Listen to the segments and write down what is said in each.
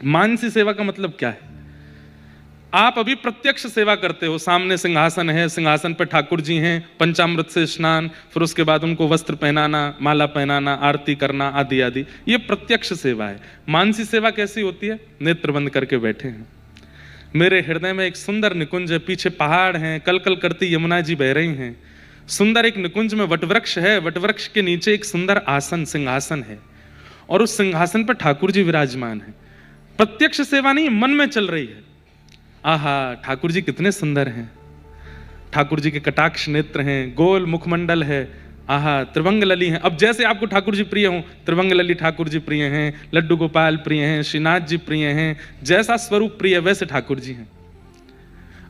मानसी सेवा का मतलब क्या है? आप अभी प्रत्यक्ष सेवा करते हो, सामने सिंहासन है, सिंहासन पर ठाकुर जी हैं, पंचामृत से स्नान, फिर उसके बाद उनको वस्त्र पहनाना, माला पहनाना, आरती करना आदि आदि, ये प्रत्यक्ष सेवा है। मानसी सेवा कैसी होती है? नेत्र बंद करके बैठे हैं, मेरे हृदय में एक सुंदर निकुंज है, पीछे पहाड़ हैं, कलकल करती यमुना जी बह रही हैं, सुंदर एक निकुंज में वटवृक्ष है, वटवृक्ष के नीचे एक सुंदर आसन सिंहासन है और उस सिंहासन पर ठाकुर जी विराजमान है। प्रत्यक्ष सेवा नहीं, मन में चल रही है। आहा, ठाकुर जी कितने सुंदर हैं, ठाकुर जी के कटाक्ष नेत्र हैं, गोल मुखमंडल है, आहा त्रिभंग लली हैं। अब जैसे आपको ठाकुर जी प्रिय हों, त्रिभंग लली ठाकुर जी प्रिय हैं, लड्डू गोपाल प्रिय हैं, श्रीनाथ जी प्रिय हैं, जैसा स्वरूप प्रिय वैसे ठाकुर जी हैं।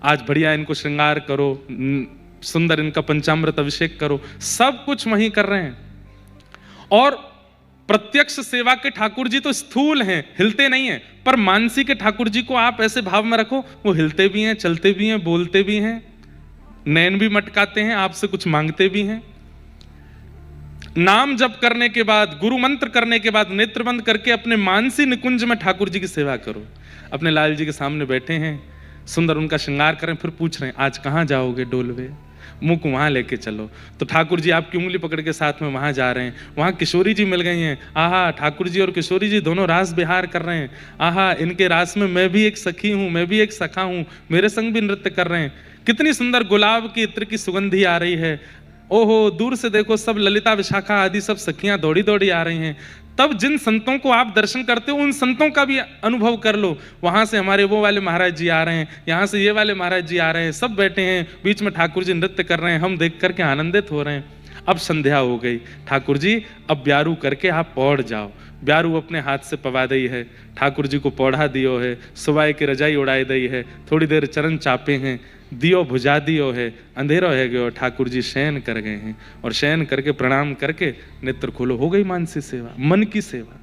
आज बढ़िया इनको श्रृंगार करो, सुंदर इनका पंचामृत अभिषेक करो, सब कुछ वहीं कर रहे हैं। और प्रत्यक्ष सेवा के ठाकुर जी तो स्थूल हैं, हिलते नहीं हैं, पर मानसी के ठाकुर जी को आप ऐसे भाव में रखो, वो हिलते भी हैं, चलते भी हैं, बोलते भी हैं, नैन भी मटकाते हैं, आपसे कुछ मांगते भी हैं। नाम जप करने के बाद, गुरु मंत्र करने के बाद नेत्र बंद करके अपने मानसी निकुंज में ठाकुर जी की सेवा करो। अपने लाल जी के सामने बैठे हैं, सुंदर उनका श्रृंगार करें, फिर पूछ रहे हैं आज कहाँ जाओगे डोलवे, मुख वहां लेके चलो। तो ठाकुर जी आपकी उंगली पकड़ के साथ में वहां जा रहे हैं, वहां किशोरी जी मिल गई हैं, आहा ठाकुर जी और किशोरी जी दोनों रास बिहार कर रहे हैं, आहा इनके रास में मैं भी एक सखी हूं, मैं भी एक सखा हूं, मेरे संग भी नृत्य कर रहे हैं। कितनी सुंदर गुलाब की इत्र की सुगंधी आ रही है, ओहो दूर से देखो सब ललिता विशाखा आदि सब सखियां दौड़ी दौड़ी आ रही हैं। तब जिन संतों को आप दर्शन करते हो उन संतों का भी अनुभव कर लो। वहां से हमारे वो वाले महाराज जी आ रहे हैं, यहाँ से ये वाले महाराज जी आ रहे हैं, सब बैठे हैं, बीच में ठाकुर जी नृत्य कर रहे हैं, हम देख करके आनंदित हो रहे हैं। अब संध्या हो गई, ठाकुर जी अब ब्यारू करके आप पौड़ जाओ। ब्यारू अपने हाथ से पवा दी है, ठाकुर जी को पौढ़ा दियो है, सुवाई की रजाई उड़ाई दी है, थोड़ी देर चरण चापे हैं, दियो भुजा दियो है, अंधेरा है गयो, ठाकुर जी शयन कर गए हैं और शयन करके प्रणाम करके नेत्र खोलो, हो गई मानसी सेवा, मन की सेवा।